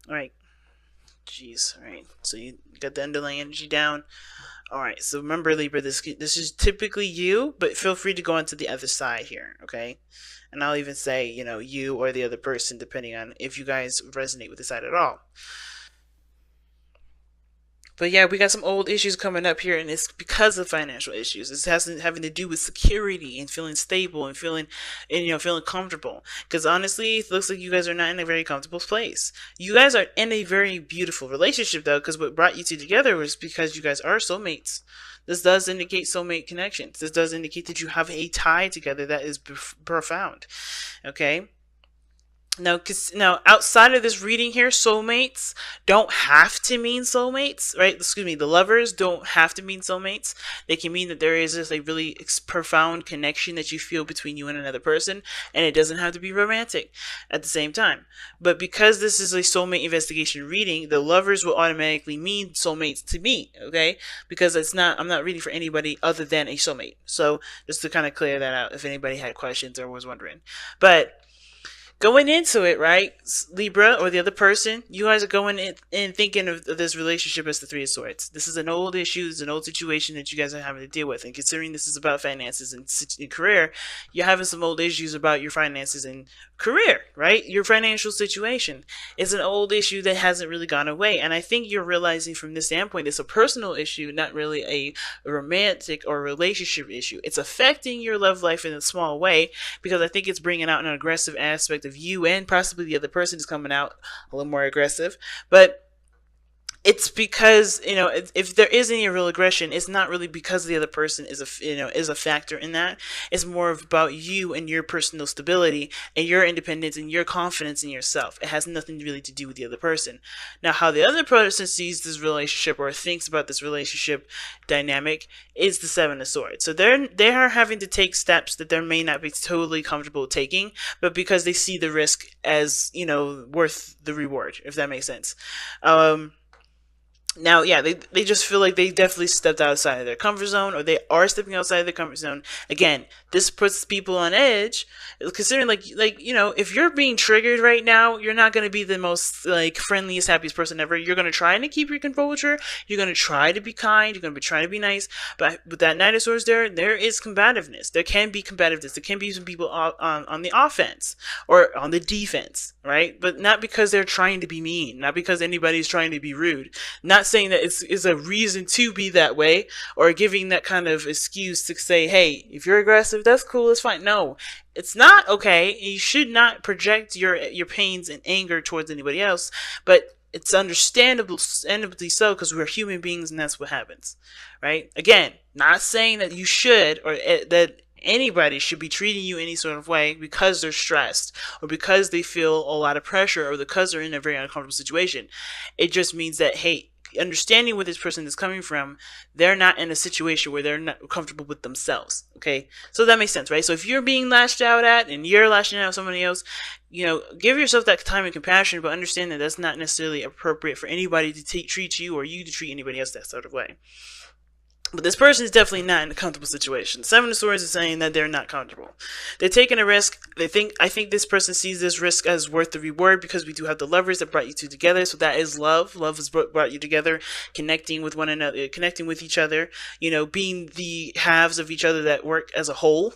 All right. Jeez. All right. So you got the underlying energy down. All right. So remember, Libra, this is typically you, but feel free to go onto the other side here. Okay. And I'll even say, you or the other person, depending on if you guys resonate with the side at all. But yeah, we got some old issues coming up here, and it's because of financial issues. It has having to do with security and feeling stable and feeling comfortable. Because honestly, it looks like you guys are not in a very comfortable place. You guys are in a very beautiful relationship though, because what brought you two together was because you guys are soulmates. This does indicate soulmate connections. This does indicate that you have a tie together that is profound. Okay. Now, outside of this reading here, soulmates don't have to mean soulmates, right? Excuse me, the lovers don't have to mean soulmates. They can mean that there is this like really profound connection that you feel between you and another person, and it doesn't have to be romantic at the same time. But because this is a soulmate investigation reading, the lovers will automatically mean soulmates to me, okay? Because I'm not reading for anybody other than a soulmate. So just to kind of clear that out, if anybody had questions or was wondering, but going into it, right, Libra or the other person, you guys are going in thinking of this relationship as the Three of Swords. This is an old issue, it's an old situation that you guys are having to deal with. And considering this is about finances and career, you're having some old issues about your finances and career, right? Your financial situation is an old issue that hasn't really gone away. And I think you're realizing from this standpoint, it's a personal issue, not really a romantic or relationship issue. It's affecting your love life in a small way because I think it's bringing out an aggressive aspect of you, and possibly the other person is coming out a little more aggressive. But it's because if there is any real aggression, it's not really because the other person is a factor in that. It's more about you and your personal stability and your independence and your confidence in yourself. It has nothing really to do with the other person. Now, how the other person sees this relationship or thinks about this relationship dynamic is the Seven of Swords. So they are having to take steps that they may not be totally comfortable taking, but because they see the risk as worth the reward, if that makes sense. Now, yeah, they just feel like they definitely stepped outside of their comfort zone, or they are stepping outside of their comfort zone. Again, this puts people on edge, considering if you're being triggered right now, you're not going to be the most friendliest, happiest person ever. You're going to try to keep your composure. You're going to try to be kind. You're going to try to be nice. But with that Knight of Swords, there is combativeness. There can be combativeness. There can be some people on the offense or on the defense, right? But not because they're trying to be mean, not because anybody's trying to be rude. Not saying that it's a reason to be that way or giving that kind of excuse to say, hey, if you're aggressive, that's cool, it's fine. No, it's not okay. You should not project your pains and anger towards anybody else, but it's understandably so, because we're human beings and that's what happens, right? Again, not saying that you should or that anybody should be treating you any sort of way because they're stressed or because they feel a lot of pressure or because they're in a very uncomfortable situation. It just means that, hey, understanding where this person is coming from, they're not in a situation where they're not comfortable with themselves. Okay, so that makes sense, right? So if you're being lashed out at and you're lashing out at somebody else, give yourself that time and compassion, but understand that that's not necessarily appropriate for anybody to treat you or you to treat anybody else that sort of way. But this person is definitely not in a comfortable situation. Seven of Swords is saying that they're not comfortable. They're taking a risk. I think this person sees this risk as worth the reward, because we do have the lovers that brought you two together. So that is love. Love has brought you together, connecting with one another, connecting with each other, being the halves of each other that work as a whole,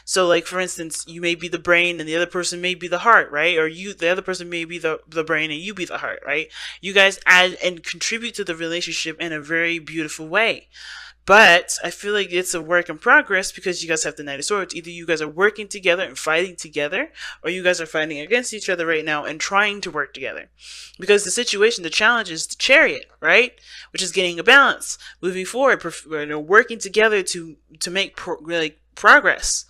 So like, for instance, you may be the brain and the other person may be the heart, right? Or the other person may be the brain and you be the heart, right? You guys add and contribute to the relationship in a very beautiful way. But I feel like it's a work in progress because you guys have the Knight of Swords. Either you guys are working together and fighting together, or you guys are fighting against each other right now and trying to work together. Because the challenge is the Chariot, right? Which is getting a balance, moving forward, working together to make progress.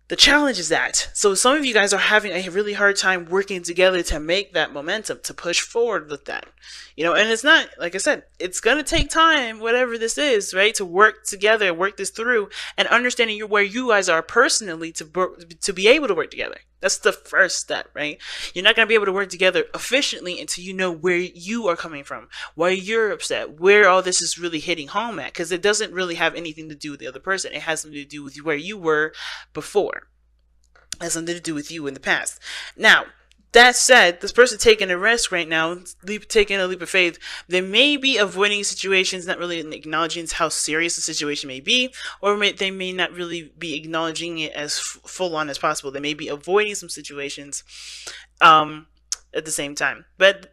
The challenge is that. So some of you guys are having a really hard time working together to make that momentum, to push forward with that. And it's not, like I said, it's going to take time, whatever this is, right? To work together, work this through, and understanding where you guys are personally to be able to work together. That's the first step, right? You're not going to be able to work together efficiently until you know where you are coming from, why you're upset, where all this is really hitting home at, because it doesn't really have anything to do with the other person. It has something to do with where you were before. It has something to do with you in the past. Now, That said, this person taking a risk right now, taking a leap of faith, they may be avoiding situations, not really acknowledging how serious the situation may be, or they may not really be acknowledging it as full on as possible. They may be avoiding some situations at the same time. But,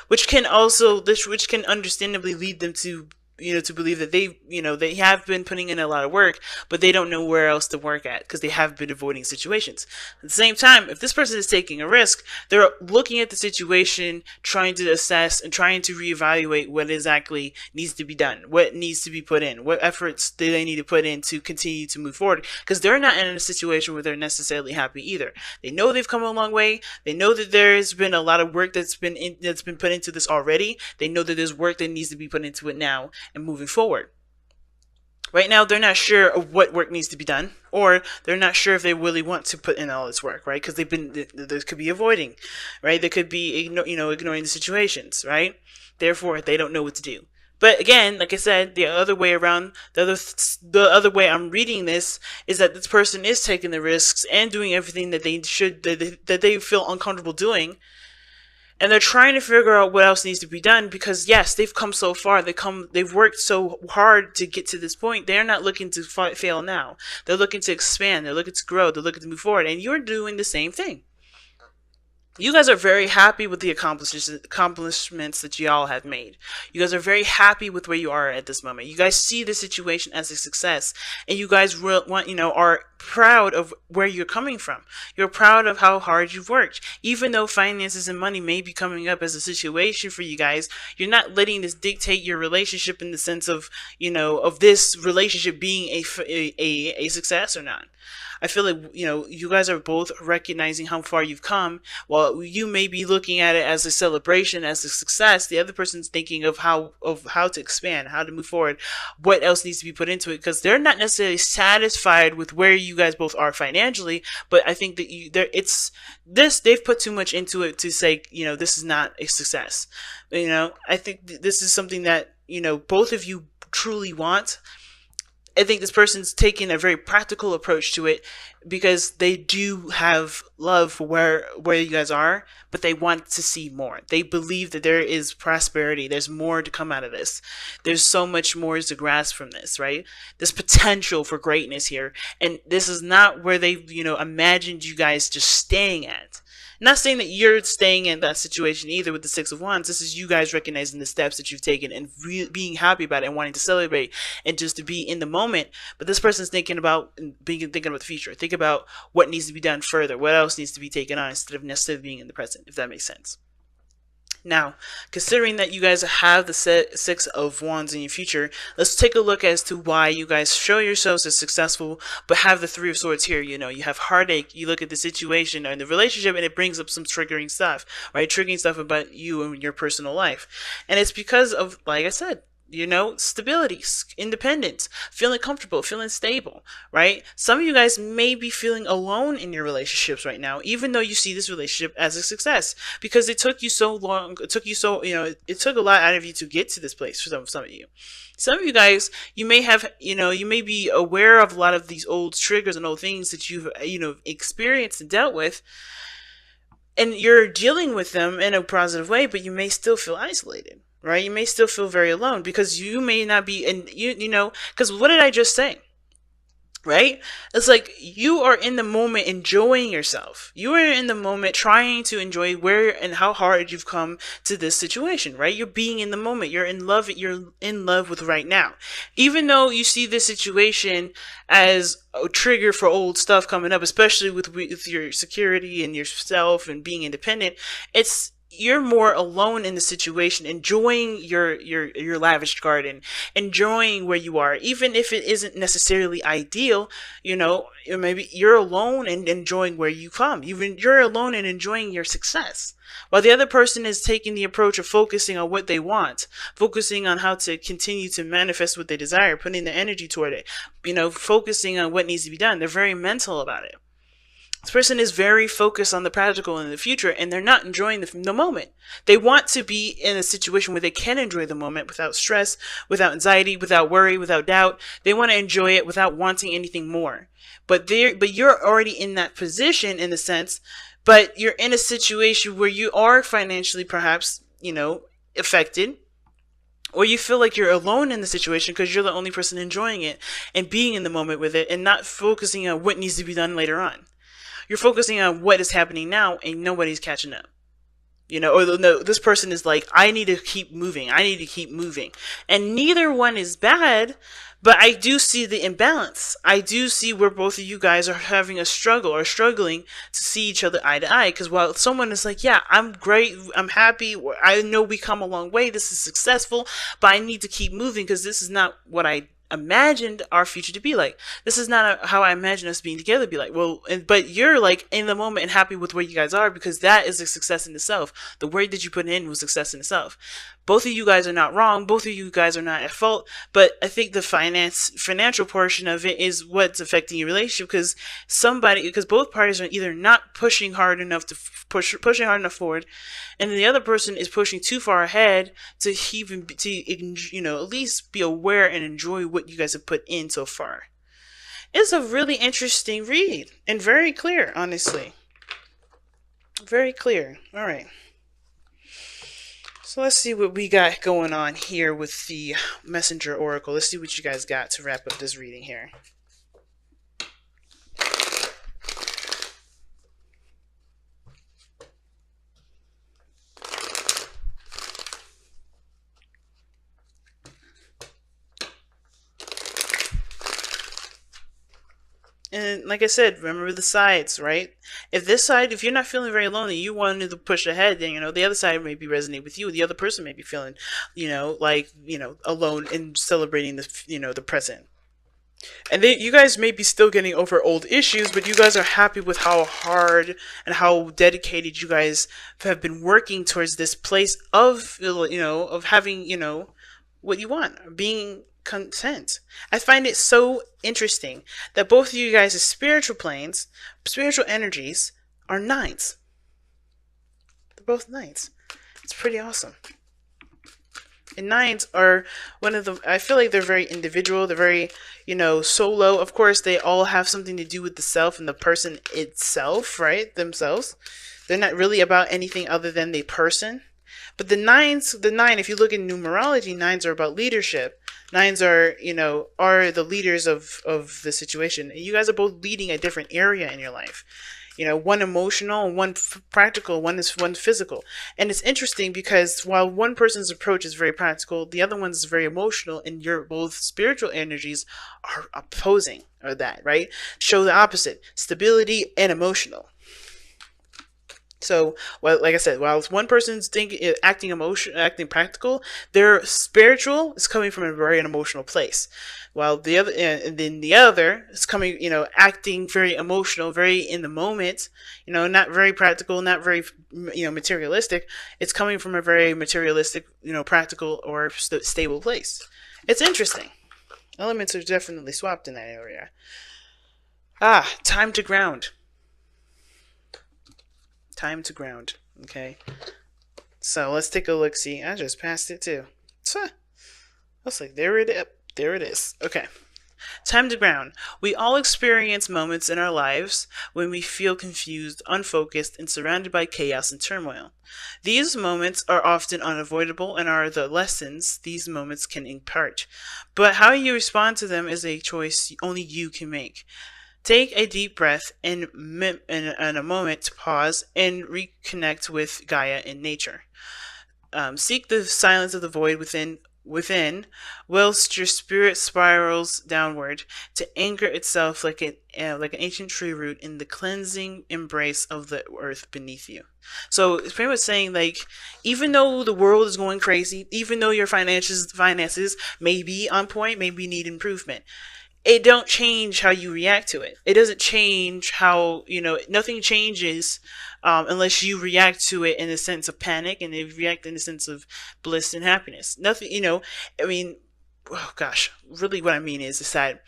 which can understandably lead them to to believe that they have been putting in a lot of work, but they don't know where else to work at because they have been avoiding situations. At the same time, if this person is taking a risk, they're looking at the situation, trying to assess and trying to reevaluate what exactly needs to be done, what needs to be put in, what efforts do they need to put in to continue to move forward, because they're not in a situation where they're necessarily happy either. They know they've come a long way. They know that there's been a lot of work that's been put into this already. They know that there's work that needs to be put into it now and moving forward. Right now, they're not sure of what work needs to be done, or they're not sure if they really want to put in all this work, right? Because there could be avoiding, right? There could be ignoring the situations, right? Therefore, they don't know what to do. But again, like I said, the other way around, the other way I'm reading this is that this person is taking the risks and doing everything that they should, that they feel uncomfortable doing. And they're trying to figure out what else needs to be done because, yes, they've come so far. They've worked so hard to get to this point. They're not looking to fail now. They're looking to expand. They're looking to grow. They're looking to move forward. And you're doing the same thing. You guys are very happy with the accomplishments that y'all have made. You guys are very happy with where you are at this moment. You guys see the situation as a success, and you guys are proud of where you're coming from. You're proud of how hard you've worked. Even though finances and money may be coming up as a situation for you guys, you're not letting this dictate your relationship in the sense of, of this relationship being a success or not. I feel like, you guys are both recognizing how far you've come. While you may be looking at it as a celebration, as a success, the other person's thinking of how to expand, how to move forward, what else needs to be put into it, because they're not necessarily satisfied with where you guys both are financially, but I think that they've put too much into it to say, this is not a success. I think this is something that, both of you truly want. I think this person's taking a very practical approach to it because they do have love for where you guys are, but they want to see more. They believe that there is prosperity. There's more to come out of this. There's so much more to grasp from this, right? There's potential for greatness here. And this is not where they, imagined you guys just staying at. Not saying that you're staying in that situation either with the Six of Wands. This is you guys recognizing the steps that you've taken and being happy about it and wanting to celebrate and just to be in the moment. But this person's thinking about the future. Think about what needs to be done further. What else needs to be taken on instead of necessarily being in the present, if that makes sense. Now, considering that you guys have the Six of Wands in your future, let's take a look as to why you guys show yourselves as successful, but have the Three of Swords here. You have heartache, you look at the situation and the relationship, and it brings up some triggering stuff, right? Triggering stuff about you and your personal life. And it's because of, like I said, stability, independence, feeling comfortable, feeling stable, right? Some of you guys may be feeling alone in your relationships right now, even though you see this relationship as a success, because it took you so long, it took a lot out of you to get to this place for some of you. Some of you guys, you may have, you may be aware of a lot of these old triggers and old things that you've, experienced and dealt with, and you're dealing with them in a positive way, but you may still feel isolated. Right? You may still feel very alone because you may not be, and because what did I just say? Right? It's like you are in the moment enjoying yourself. You are in the moment trying to enjoy where and how hard you've come to this situation, right? You're being in the moment. You're in love with right now. Even though you see this situation as a trigger for old stuff coming up, especially with your security and yourself and being independent, you're more alone in the situation, enjoying your lavish garden, enjoying where you are, even if it isn't necessarily ideal. Maybe you're alone and enjoying where you come. You're alone and enjoying your success, while the other person is taking the approach of focusing on what they want, focusing on how to continue to manifest what they desire, putting their energy toward it, focusing on what needs to be done. They're very mental about it. This person is very focused on the practical and the future, and they're not enjoying the moment. They want to be in a situation where they can enjoy the moment without stress, without anxiety, without worry, without doubt. They want to enjoy it without wanting anything more. But you're already in that position in the sense but you're in a situation where you are financially perhaps, affected, or you feel like you're alone in the situation because you're the only person enjoying it and being in the moment with it and not focusing on what needs to be done later on. You're focusing on what is happening now and nobody's catching up. Or no, this person is like, I need to keep moving. I need to keep moving. And neither one is bad, but I do see the imbalance. I do see where both of you guys are having a struggle or struggling to see each other eye to eye. Because while someone is like, yeah, I'm great, I'm happy, I know we come a long way, this is successful, but I need to keep moving because this is not what I imagined our future to be like. This is not how I imagine us being together to be like. Well, but you're like in the moment and happy with where you guys are because that is a success in itself. The work that you put in was success in itself. Both of you guys are not wrong. Both of you guys are not at fault. But I think the financial portion of it is what's affecting your relationship because both parties are either not pushing hard enough to pushing hard enough forward, and the other person is pushing too far ahead to even at least be aware and enjoy what you guys have put in so far. It's a really interesting read and very clear, honestly. Very clear. All right. So let's see what we got going on here with the Messenger Oracle. Let's see what you guys got to wrap up this reading here. And like I said, remember the sides, right? If you're not feeling very lonely, you wanted to push ahead, then, the other side may be resonate with you. The other person may be feeling, alone and celebrating the present. And you guys may be still getting over old issues, but you guys are happy with how hard and how dedicated you guys have been working towards this place of, of having, what you want, being content. I find it so interesting that both of you guys' spiritual planes, spiritual energies, are nines. They're both nines. It's pretty awesome. And nines are I feel like they're very individual. They're very, solo. Of course, they all have something to do with the self and the person itself, right? Themselves. They're not really about anything other than the person. But the nine, if you look at numerology, nines are about leadership. Nines are the leaders of the situation. And you guys are both leading a different area in your life. One emotional, one practical, one physical. And it's interesting because while one person's approach is very practical, the other one is very emotional, and your both spiritual energies are opposing or that, right? Show the opposite, stability and emotional. So, like I said, while one person's acting practical, their spiritual is coming from a very emotional place. While the other, and then the other is coming, acting very emotional, very in the moment, not very practical, not very, materialistic. It's coming from a very materialistic, practical or stable place. It's interesting. Elements are definitely swapped in that area. Time to ground. Time to ground. Okay. So let's take a look. See, I just passed it too. I was like, there it is. There it is. Okay. Time to ground. We all experience moments in our lives when we feel confused, unfocused, and surrounded by chaos and turmoil. These moments are often unavoidable and are the lessons these moments can impart. But how you respond to them is a choice only you can make. Take a deep breath and a moment to pause and reconnect with Gaia and nature. Seek the silence of the void within, whilst your spirit spirals downward to anchor itself like an ancient tree root in the cleansing embrace of the earth beneath you. So it's pretty much saying, like, even though the world is going crazy, even though your finances may be on point, maybe need improvement, it don't change how you react to it. It doesn't change how, nothing changes unless you react to it in a sense of panic and you react in a sense of bliss and happiness. Nothing, oh gosh, really what I mean is that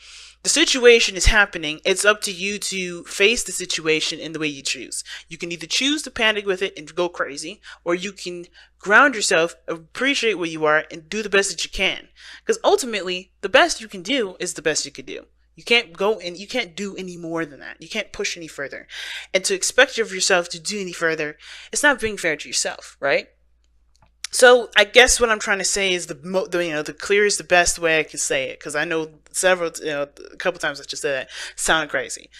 the situation is happening. It's up to you to face the situation in the way you choose. You can either choose to panic with it and go crazy, or you can ground yourself, appreciate where you are, and do the best that you can. Because ultimately, the best you can do is the best you can do. You can't go and you can't do any more than that. You can't push any further. And to expect of yourself to do any further, it's not being fair to yourself, right? So I guess what I'm trying to say is the clearest, the best way I can say it, because I know a couple times I just said that sounded crazy.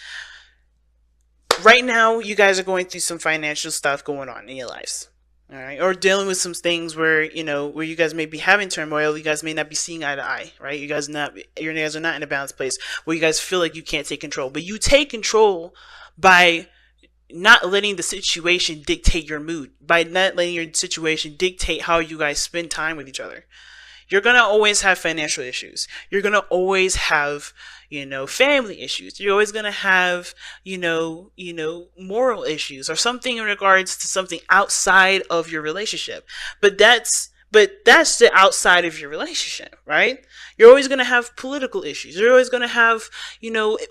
Right now, you guys are going through some financial stuff going on in your lives. All right, or dealing with some things where where you guys may be having turmoil. You guys may not be seeing eye to eye, right? You guys are not in a balanced place where you guys feel like you can't take control, but you take control by not letting the situation dictate your mood, by not letting your situation dictate how you guys spend time with each other. You're going to always have financial issues. You're going to always have, family issues. You're always going to have, moral issues or something in regards to something outside of your relationship. But that's the outside of your relationship, right? You're always going to have political issues. You're always going to have,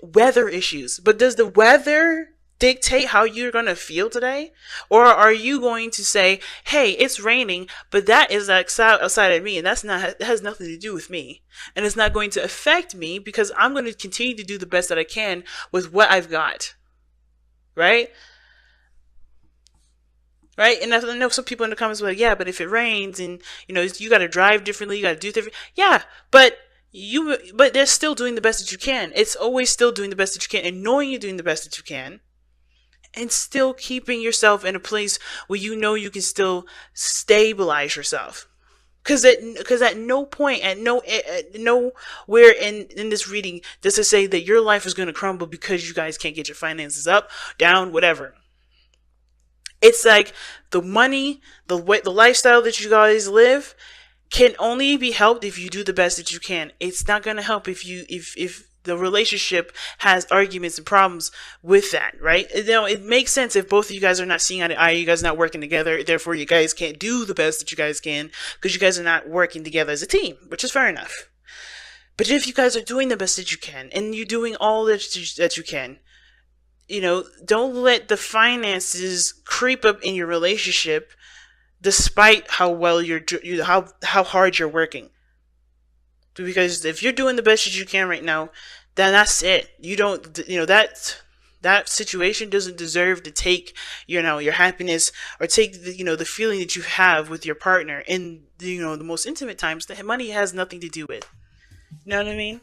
weather issues. But does the weather dictate how you're going to feel today? Or are you going to say, hey, it's raining, but that is outside of me, and that has nothing to do with me, and it's not going to affect me because I'm going to continue to do the best that I can with what I've got, right? Right? And I know some people in the comments were like, yeah, but if it rains and you got to drive differently, you got to do different. Yeah, but they're still doing the best that you can. It's always still doing the best that you can, and knowing you're doing the best that you can, and still keeping yourself in a place where you can still stabilize yourself. Because at no point, at nowhere in this reading does it say that your life is going to crumble because you guys can't get your finances up, down, whatever. It's like the money, the lifestyle that you guys live can only be helped if you do the best that you can. It's not going to help if the relationship has arguments and problems with that, right? It makes sense if both of you guys are not seeing eye to eye, you guys are not working together, therefore you guys can't do the best that you guys can because you guys are not working together as a team, which is fair enough. But if you guys are doing the best that you can and you're doing all that you can, don't let the finances creep up in your relationship despite how well how hard you're working. Because if you're doing the best that you can right now, then that's it. You don't, that situation doesn't deserve to take, your happiness or take the feeling that you have with your partner in the most intimate times that money has nothing to do with. You know what I mean?